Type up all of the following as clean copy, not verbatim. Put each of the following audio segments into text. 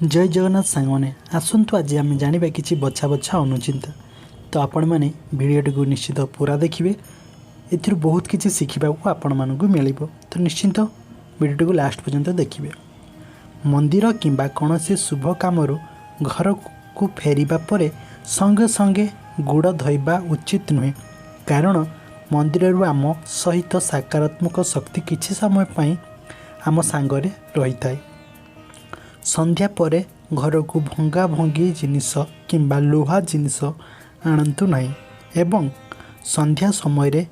जय जगन्नाथ सांगने आसतु आज आम जाना कि बछा बछा अनुचिंता। तो आपण मैंने भिडियोटी को निश्चित पूरा देखिए, एथि बहुत किसी शिखा आपण मानक मिल। तो निश्चिंत भिडियोटी को लास्ट पर्यंत देखिए। मंदिर किंबा कौन से शुभ काम घर को फेरिबा परे संगे संगे गुड़ धोइबा उचित नुहे, कारण मंदिर आम सहित सकारात्मक शक्ति किछि समय पाई आम सांगरे रही थाए। संध्या परे घर को भंगा भंगी जिनिस किंबा लुहा जिनिस आणतु नहीं एवं संध्या समय रे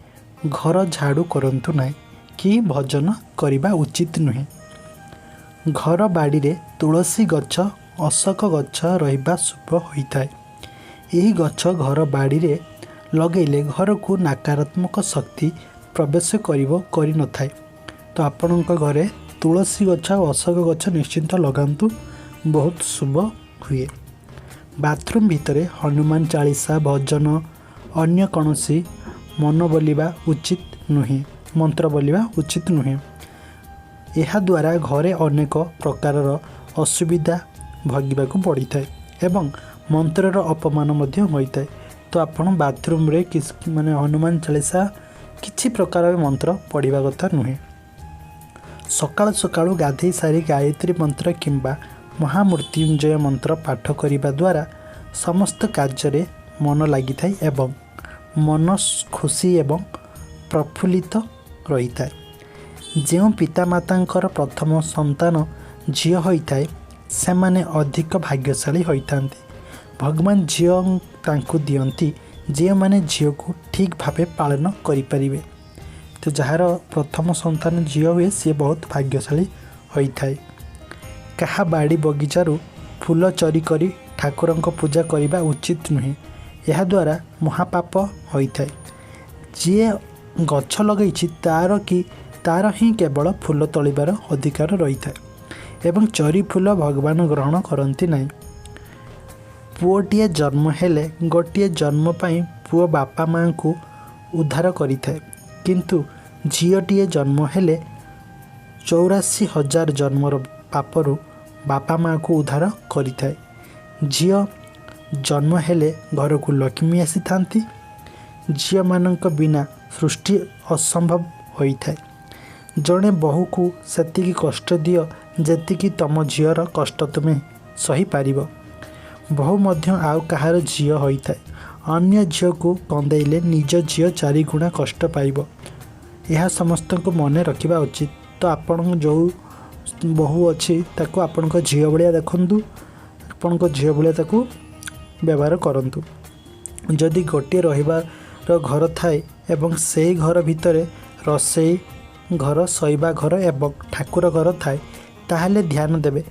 घर झाड़ू करंतु नहीं कि भजन करने उचित नुहे। घर बाड़ी रे तुलसी गछ अशोक गछ रहिबा शुभ होता है। यही गछ घर बाड़ी रे लगेले घर को नकारात्मक शक्ति प्रवेश करि न थाए। तो आपणक घरे तुलसी गछ और अशोक गछ निश्चिंत लगातु, बहुत शुभ हुए। बाथरूम भितर हनुमान चालीसा भजन अन्य कौनसी मन बोलिबा उचित नुहे, मंत्र बोलिबा उचित नुहे। यह द्वारा घरे अनेक प्रकार असुविधा भोगिबाकू पड़ी थाए एवं मंत्रर अपमान मध्य होता है। तो आपण बाथरूम रे किस माने हनुमान चालीसा किछि प्रकार मंत्र पढ़िबा कथा नुहे। सकाळ सकाळू गाधई सारी गायत्री मंत्र किंबा महामृत्युंजय मंत्र पाठ करिबा द्वारा समस्त कार्य मन लगी थाए एवं मन खुशी एवं प्रफुल्लित रही थाए। जो पितामातांकर प्रथम संतान झील होता है से माने अधिक भाग्यशाली होता। भगवान झील तांकु दियंती जे माने झील को ठीक भावे पालन करिपारिबे। तो जार प्रथम संतान झील हुए सी बहुत भाग्यशाली होता है। कहा बाड़ी बगीचारू फूल चोरी करी ठाकुरंक पूजा करने उचित नुहे, यह द्वारा महापाप होता है। जी गछ लगे तार ही केवल फूल तोलिबार अधिकार रही है एवं चोरी फूल भगवान ग्रहण करती नहीं। पुओटीए जन्म हेले गोटे जन्म पाई पुओ बापा माँ को उद्धार करि थाए, किंतु झीओटीए जन्म हेले 84,000 जन्मर पापरू बापा माँ को उद्धार करि थाए। झीओ जन्म हेले घर को लक्ष्मी आसी थांती। झीओ मानक बिना सृष्टि असंभव होता है। जड़े बहु को सेतिकी कष्ट दियो जेतिकी तम झीवर कष्ट तुम्हें सही पारिबो। बहु मध्य आउ कहार झील होता है। अन्य झील को कंदेले निज झील 4 गुणा कष्ट पाइबो। यह समस्त को मन रखा उचित। तो आपण जो बहु अच्छी ताको आपण झील भाया देखु, आपण झील भाया ताको व्यवहार करंतु। जदि गोटे रहिबार घर थाए एवं से घर भितर रसोई घर शोइबा घर एवं ठाकुर घर थाए ताहले ध्यान देवे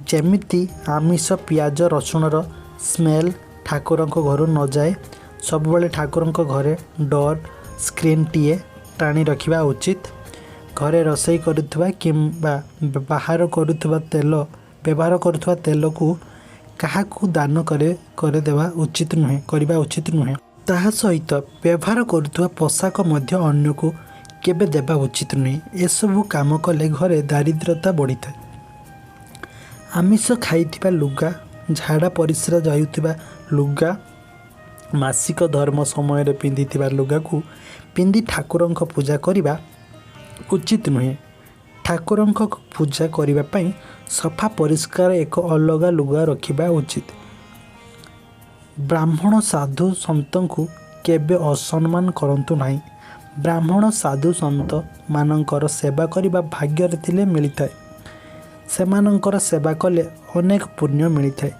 जेमिति आमिष पियाज रसुणर स्मेल ठाकुरंक घर न जाए। सबुबले ठाकुरंक घरे डोर स्क्रीन टीए टाणी रखिबा उचित। घरे रसोई करुवा किंबा बाहर करुवा तेल व्यवहार करुवा तेल को कहा दान करे देवा उचित नुहे, करबा उचित नुहे। ताहा सहित व्यवहार करुवा पोशाक मध्य अन्य को केबे देवा उचित नुहे। एसबू काम कले घरे दारिद्रता बढ़ी थाए। आमिष खाइथिबा लुगा, झाड़ा परिस्रा जाउथिबा लुगा, मासिक धर्म समय रे पिंधिथिबा लुगा को पिंधि ठाकुरंक पूजा करिबा उचित नुहे। ठाकुरंक पूजा करिबा पई सफा परिष्कार एक अलग लुगा रखिबा उचित। ब्राह्मण साधु संत को केबे असम्मान करंतु नाही। ब्राह्मण साधु संत मानकर सेवा करिबा भाग्य रे थिले मिलिथाए। सेमानंकर सेवा कले अनेक पुण्य मिलता है।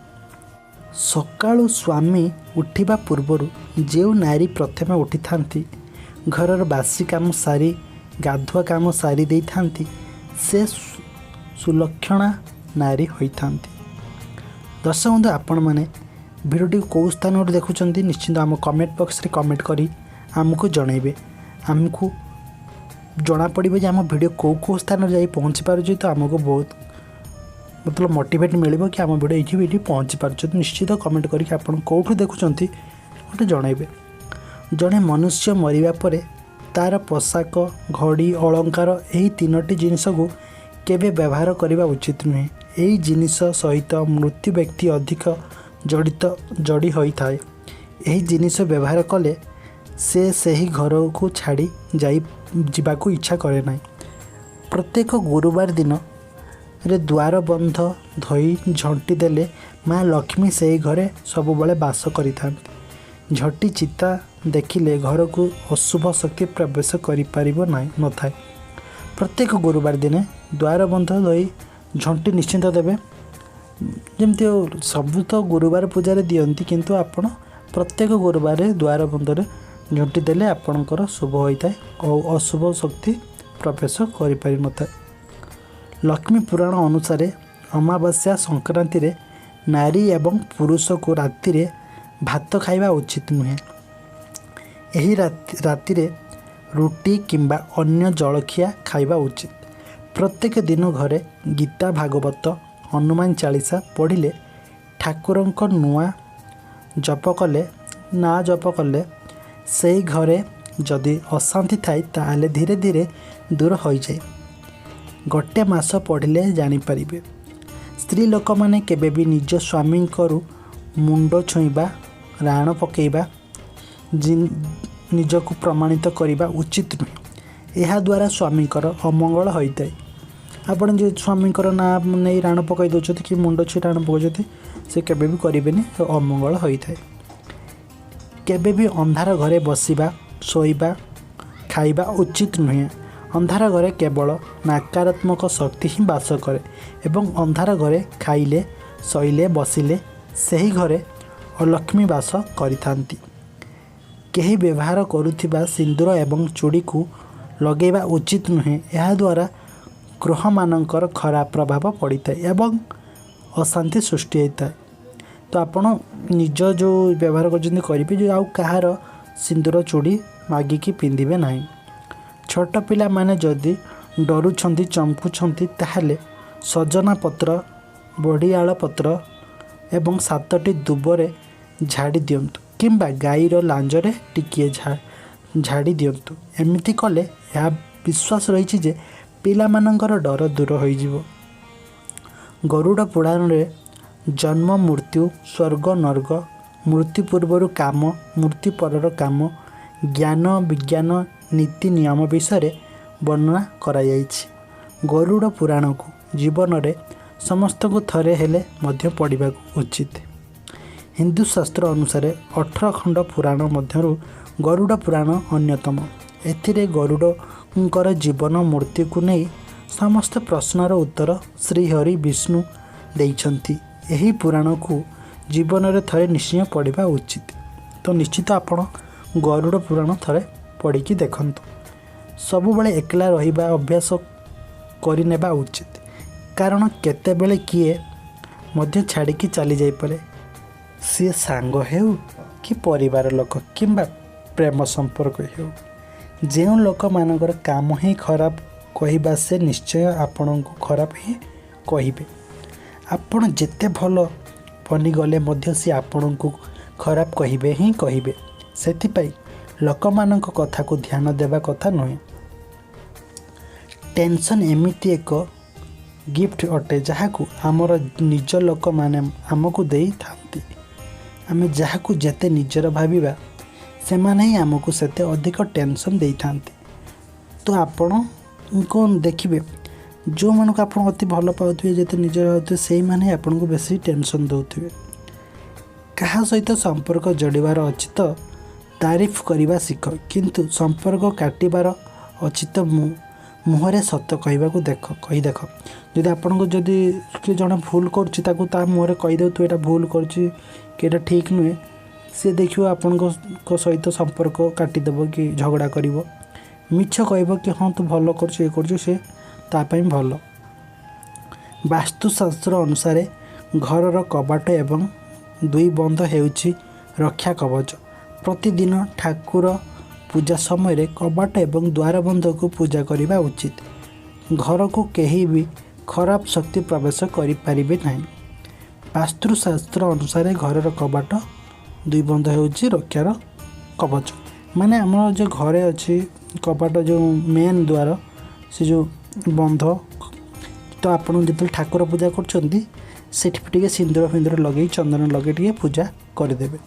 सकाळु स्वामी उठिबा पूर्वरु जो नारी प्रथमे उठी थांती घरर बासी काम सारी गाधुआ काम सारी दे थांती से सुलक्षणा नारी होई थांती। दर्शक बंधु आपण माने भिडियोटी कौ स्थान देखुंती निश्चिंत आम कमेंट बॉक्स रे कमेंट करी आमको जनइबे। आमको जना पड़े जे आम भिडियो कौ स्थान जाई पहुँची पारुछि। तो आमको बहुत मतलब मोटिवेट मिल कि आम भिडियो ये पहुँची पार्छ। निश्चित कमेंट करके आप कौटू देखुंत गोटे जनइबे। जड़े मनुष्य मरिबा परे तार पोशाक घड़ी अलंकार यही 3टी जिनस को केबे व्यवहार करने उचित नुहे। ଏହି ଜିନିଷ ସହିତ ମୃତ୍ୟୁ ବ୍ୟକ୍ତି ଅଧିକ ଯୋଡ଼ି ହୋଇଥାଏ। ଏହି ଜିନିଷ ବ୍ୟବହାର କଲେ ସେ ସେହି ଘରକୁ ଛାଡ଼ି ଯିବାକୁ ଇଚ୍ଛା କରେ ନାହିଁ। ପ୍ରତ୍ୟେକ ଗୁରୁବାର ଦିନରେ ଦ୍ୱାର ବନ୍ଧ ଧୋଇ ଝଣ୍ଟି ଦେଲେ ମା ଲକ୍ଷ୍ମୀ ସେହି ଘରେ ସବୁବେଳେ ବାସ କରିଥାନ୍ତି। ଝଟି ଚିତା ଦେଖିଲେ ଘରକୁ ଅଶୁଭ ଶକ୍ତି ପ୍ରବେଶ କରିପାରିବ ନଥାଏ। ପ୍ରତ୍ୟେକ ଗୁରୁବାର ଦିନେ ଦ୍ୱାର ବନ୍ଧ ଧୋଇ ଝଣ୍ଟି ନିଶ୍ଚିନ୍ତ ଦେବେ। ଯେମିତି ସବୁ ତ ଗୁରୁବାର ପୂଜାରେ ଦିଅନ୍ତି, କିନ୍ତୁ ଆପଣ ପ୍ରତ୍ୟେକ ଗୁରୁବାରରେ ଦ୍ୱାର ବନ୍ଧରେ ଝଣ୍ଟି ଦେଲେ ଆପଣଙ୍କର ଶୁଭ ହୋଇଥାଏ ଓ ଅଶୁଭ ଶକ୍ତି ପ୍ରବେଶ କରିପାରିନଥାଏ। ଲକ୍ଷ୍ମୀ ପୁରାଣ ଅନୁସାରେ ଅମାବାସ୍ୟା ସଂକ୍ରାନ୍ତିରେ ନାରୀ ଏବଂ ପୁରୁଷକୁ ରାତିରେ ଭାତ ଖାଇବା ଉଚିତ ନୁହେଁ। ଏହି ରାତିରେ ରୁଟି କିମ୍ବା ଅନ୍ୟ ଜଳଖିଆ ଖାଇବା ଉଚିତ। ପ୍ରତ୍ୟେକ ଦିନ ଘରେ ଗୀତା ଭାଗବତ ହନୁମାନ ଚାଳିଶା ପଢ଼ିଲେ ଠାକୁରଙ୍କ ନାଁ ଜପ କଲେ ସେହି ଘରେ ଯଦି ଅଶାନ୍ତି ଥାଏ ତାହେଲେ ଧୀରେ ଧୀରେ ଦୂର ହୋଇଯାଏ। ଗୋଟେ ମାସ ପଢ଼ିଲେ ଜାଣିପାରିବେ। ସ୍ତ୍ରୀ ଲୋକମାନେ କେବେ ବି ନିଜ ସ୍ୱାମୀଙ୍କରୁ ମୁଣ୍ଡ ଛୁଇଁବା, ରାଣ ପକାଇବା, ନିଜକୁ ପ୍ରମାଣିତ କରିବା ଉଚିତ ନୁହେଁ। ଏହାଦ୍ୱାରା ସ୍ୱାମୀଙ୍କର ଅମଙ୍ଗଳ ହୋଇଥାଏ। ଆପଣ ଯେ ସ୍ୱାମୀଙ୍କର ନାଁ ନେଇ ରାଣ ପକାଇ ଦେଉଛନ୍ତି କି ମୁଣ୍ଡ ଛୁଇଁ ରାଣ ପକାଉଛନ୍ତି, ସେ କେବେ ବି କରିବେନି, ଅମଙ୍ଗଳ ହୋଇଥାଏ। କେବେ ବି ଅନ୍ଧାର ଘରେ ବସିବା, ଶୋଇବା, ଖାଇବା ଉଚିତ ନୁହେଁ। ଅନ୍ଧାର ଘରେ କେବଳ ନକାରାତ୍ମକ ଶକ୍ତି ହିଁ ବାସ କରେ ଏବଂ ଅନ୍ଧାର ଘରେ ଖାଇଲେ, ଶୋଇଲେ, ବସିଲେ ସେହି ଘରେ ଅଲକ୍ଷ୍ମୀ ବାସ କରିଥାନ୍ତି। କେହି ବ୍ୟବହାର କରୁଥିବା ସିନ୍ଦୁର ଏବଂ ଚୁଡ଼ିକୁ ଲଗାଇବା ଉଚିତ ନୁହେଁ। ଏହାଦ୍ୱାରା ଗ୍ରହମାନଙ୍କର ଖରାପ ପ୍ରଭାବ ପଡ଼ିଥାଏ ଏବଂ ଅଶାନ୍ତି ସୃଷ୍ଟି ହୋଇଥାଏ। ତ ଆପଣ ନିଜ ଯେଉଁ ବ୍ୟବହାର କରୁଛନ୍ତି କରିବେ, ଆଉ କାହାର ସିନ୍ଦୁର ଚୁଡ଼ି ମାଗିକି ପିନ୍ଧିବେ ନାହିଁ। ଛୋଟ ପିଲାମାନେ ଯଦି ଡରୁଛନ୍ତି, ଚମକୁଛନ୍ତି, ତାହେଲେ ସଜନା ପତ୍ର, ବଢ଼ିଆଳ ପତ୍ର ଏବଂ 7ଟି ଦୁବରେ ଝାଡ଼ି ଦିଅନ୍ତୁ କିମ୍ବା ଗାଈର ଲାଞ୍ଜରେ ଟିକିଏ ଝାଡ଼ି ଦିଅନ୍ତୁ। ଏମିତି କଲେ ଏହା ବିଶ୍ୱାସ ରହିଛି ଯେ ପିଲାମାନଙ୍କର ଡର ଦୂର ହୋଇଯିବ। ଗରୁଡ଼ ପୁରାଣରେ ଜନ୍ମ, ମୃତ୍ୟୁ, ସ୍ୱର୍ଗ, ନର୍କ, ମୃତ୍ୟୁ ପୂର୍ବରୁ କାମ, ମୃତ୍ୟୁ ପରର କାମ, ଜ୍ଞାନ, ବିଜ୍ଞାନ, ନୀତି ନିୟମ ବିଷୟରେ ବର୍ଣ୍ଣନା କରାଯାଇଛି। ଗରୁଡ଼ ପୁରାଣକୁ ଜୀବନରେ ସମସ୍ତଙ୍କୁ ଥରେ ହେଲେ ମଧ୍ୟ ପଢ଼ିବାକୁ ଉଚିତ। ହିନ୍ଦୁ ଶାସ୍ତ୍ର ଅନୁସାରେ 18 ଖଣ୍ଡ ପୁରାଣ ମଧ୍ୟରୁ ଗରୁଡ଼ ପୁରାଣ ଅନ୍ୟତମ। ଏଥିରେ ଗରୁଡ଼ଙ୍କର ଜୀବନ ମୃତ୍ୟୁକୁ ନେଇ ସମସ୍ତ ପ୍ରଶ୍ନର ଉତ୍ତର ଶ୍ରୀହରି ବିଷ୍ଣୁ ଦେଇଛନ୍ତି। ଏହି ପୁରାଣକୁ ଜୀବନରେ ଥରେ ନିଶ୍ଚୟ ପଢ଼ିବା ଉଚିତ। ତ ନିଶ୍ଚିତ ଆପଣ ଗରୁଡ଼ ପୁରାଣ ଥରେ ପଢ଼ିକି ଦେଖନ୍ତୁ। ସବୁବେଳେ ଏକଲା ରହିବା ଅଭ୍ୟାସ କରିନେବା ଉଚିତ, କାରଣ କେତେବେଳେ କିଏ ମଧ୍ୟ ଛାଡ଼ିକି ଚାଲି ଯାଇପାରେ। ସିଏ ସାଙ୍ଗ ହେଉ କି ପରିବାର ଲୋକ କିମ୍ବା ପ୍ରେମ ସମ୍ପର୍କ ହେଉ। ଯେଉଁ ଲୋକମାନଙ୍କର କାମ ହିଁ ଖରାପ କହିବା, ସେ ନିଶ୍ଚୟ ଆପଣଙ୍କୁ ଖରାପ ହିଁ କହିବେ। ଆପଣ ଯେତେ ଭଲ ବନିଗଲେ ମଧ୍ୟ ସେ ଆପଣଙ୍କୁ ଖରାପ କହିବେ। ସେଥିପାଇଁ ଲୋକମାନଙ୍କ କଥାକୁ ଧ୍ୟାନ ଦେବା କଥା ନୁହେଁ। ଟେନସନ୍ ଏମିତି ଏକ ଗିଫ୍ଟ ଅଟେ ଯାହାକୁ ଆମର ନିଜ ଲୋକମାନେ ଆମକୁ ଦେଇଥାନ୍ତି। ଆମେ ଯାହାକୁ ଯେତେ ନିଜର ଭାବିବା, ସେମାନେ ହିଁ ଆମକୁ ସେତେ ଅଧିକ ଟେନସନ୍ ଦେଇଥାନ୍ତି। ତ ଆପଣ ଦେଖିବେ, ଯେଉଁମାନଙ୍କୁ ଆପଣ ଅତି ଭଲ ପାଉଥିବେ, ଯେତେ ନିଜର ଭାବୁଥିବେ, ସେଇମାନେ ହିଁ ଆପଣଙ୍କୁ ବେଶୀ ଟେନସନ୍ ଦେଉଥିବେ। କାହା ସହିତ ସମ୍ପର୍କ ଯୋଡ଼ିବାର ଅଛି ତ ତାରିଫ କରିବା ଶିଖ, କିନ୍ତୁ ସମ୍ପର୍କ କାଟିବାର ଅଛି ତ ମୁହଁରେ ସତ କହିବାକୁ କହି ଦେଖ। ଯଦି ଆପଣଙ୍କୁ କିଏ ଜଣେ ଭୁଲ କରୁଛି, ତାକୁ ତା ମୁହଁରେ କହିଦେଉଥିବେ ଏଇଟା ଭୁଲ କରୁଛି କି ଏଇଟା ଠିକ୍ ନୁହେଁ, ସିଏ ଦେଖିବ ଆପଣଙ୍କ ସହିତ ସମ୍ପର୍କ କାଟିଦେବ କି ଝଗଡ଼ା କରିବ। ମିଛ କହିବ କି ହଁ ତୁ ଭଲ କରୁଛୁ, ଇଏ କରୁଛୁ, ସେ ତା ପାଇଁ ଭଲ। ବାସ୍ତୁଶାସ୍ତ୍ର ଅନୁସାରେ ଘରର କବାଟ ଏବଂ 2 ବନ୍ଧ ହେଉଛି ରକ୍ଷା କବଚ। ପ୍ରତିଦିନ ଠାକୁର ପୂଜା ସମୟରେ କବାଟ ଏବଂ ଦ୍ୱାର ବନ୍ଧକୁ ପୂଜା କରିବା ଉଚିତ। ଘରକୁ କେହି ବି ଖରାପ ଶକ୍ତି ପ୍ରବେଶ କରିପାରିବେ ନାହିଁ। ବାସ୍ତୁଶାସ୍ତ୍ର ଅନୁସାରେ ଘରର କବାଟ 2 ବନ୍ଧ ହେଉଛି ରକ୍ଷାର କବଚ। ମାନେ ଆମର ଯେଉଁ ଘରେ ଅଛି କବାଟ, ଯେଉଁ ମେନ୍ ଦ୍ୱାର, ସେ ଯେଉଁ ବନ୍ଧ तो आपन जो ठाकुर पूजा करछंती सेठी सिंदूर फिंदूर लगे चंदन लगे टे पूजा करदेवे।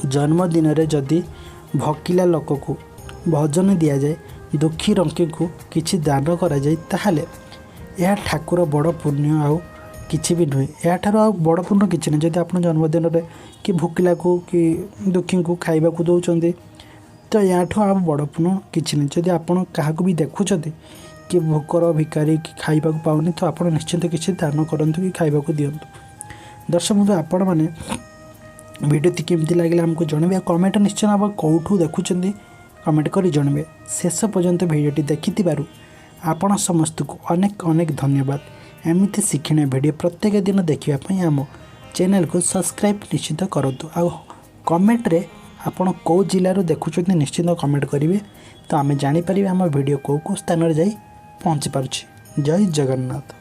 जन्मदिन में जदि भकिला लोक को भजन दि जाए दुखी रंकी को किसी दान करा जाए ताहले यह ठाकुर बड़ पुण्य आउ किछि भी नुहे। याठार आ बड़ पुण्य किछि नहीं। जदि आप जन्मदिन में कि भुकिला को कि दुखी को खाइबा को दौरान तो याठू आ बड़ पुण्य किछि नहीं। जदि आप क्या भी देखुं कि भोकर भिकारी कि खाइबा को पाउनी तो आप निश्चिंत किसी दान करूँ कि खाइबा को दिंतु। दर्शक बंधु आपण मैंने वीडियो केमती लगे आमको जनइबे। कमेंट निश्चय आप कौटू देखुं कमेंट कर जनइबे। शेष पर्यंत भिडियोटी देखि आपण समस्त को अनेक अनेक धन्यवाद। एमती शिक्षण भिडियो प्रत्येक दिन देखापी आम चैनल को सब्सक्राइब निश्चित करूँ। आ कमेंट रे आपण कौ जिलूर देखुं निश्चित कमेंट करेंगे तो आम जापर आम भिडियो कौ स्थान जाई पहुँची पार्छ। जय जगन्नाथ।